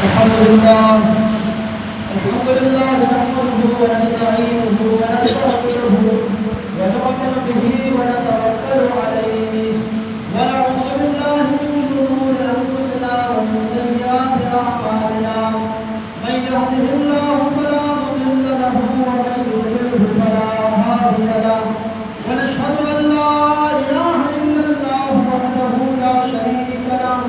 الحمد لله نحمده ونستعينه ونستغفره ونؤمن به ونتوكل عليه ونعوذ بالله من شرور أنفسنا ومن سيئات أعمالنا من يهده الله فلا مضل له ومن يضلل فلا هادي له ونشهد أن لا إله إلا الله وحده لا شريك له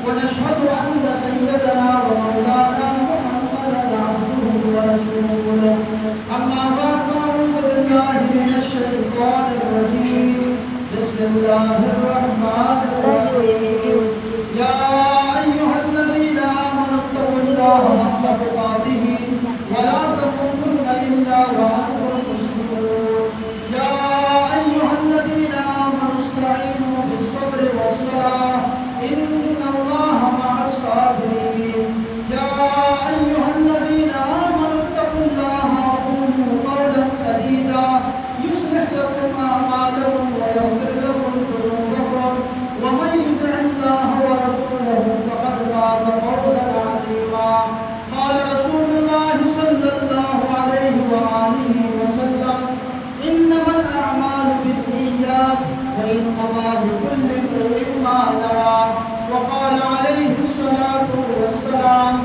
ونشهد أن سيدنا ومولانا محمدا عبده ورسوله أما بعد فأعوذ بالله من الشيطان الرجيم بسم الله الرحمن الرحيم يا أيها الذين آمنوا اتقوا الله حق تقاته ولا تموتن إلا وأنتم مسلمون يا أيها الذين آمنوا استعينوا بالصبر والصلاة إن الله مع الصابرين يا أيها الذين آمنوا اتقوا الله وقولوا قولا سديدا يصلح لكم أعمالكم ويغفر لكم ذنوبكم ومن يطع الله ورسوله فقد فاز فوزا عظيما قال رسول الله صلى الله عليه وآله وسلم إنما الأعمال بالنيات وإنما لكل امرئ ما نوى وقال عليه الصلاة والسلام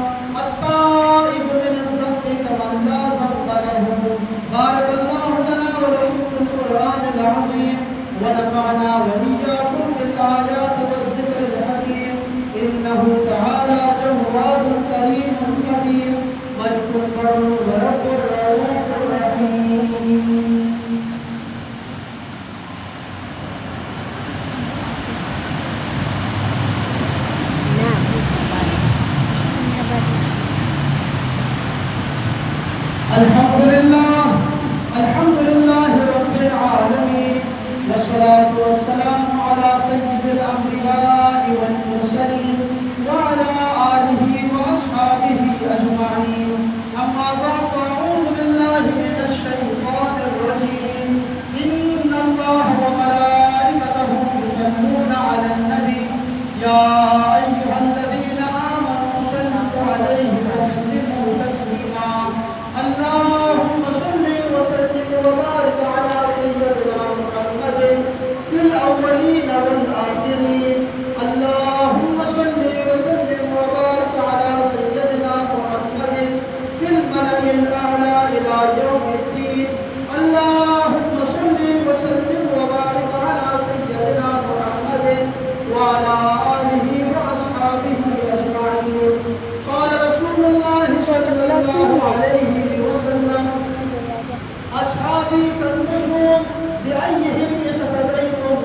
التائب من الذنب كمن لا ذنب له بارك الله لنا ولكم في القرآن العظيم ونفعنا وإياكم بالآيات والذكر الحكيم إنه تعالى جواد كريم قدير ملك بر ورب رؤوف رحيم الحمد لله رب العالمين والصلاة والسلام على سيد الأنبياء والمرسلين وعلى آله وأصحابه أجمعين أما بعد فأعوذ بالله من الشيطان الرجيم إن الله وملائكته يصلون على النبي يا أيها الذين آمنوا صلوا عليه وسلموا تسليما اللهم صل وسلم وبارك على سيدنا محمد في الأولين والآخرين اللهم صل وسلم وبارك على سيدنا محمد في الملأ الأعلى إلى يوم الدين اللهم صل وسلم وبارك على سيدنا محمد وعلى آله وأصحابه أجمعين قال رسول الله صلى الله عليه وسلم أصحابي كالنجوم بأيهم اهتديتم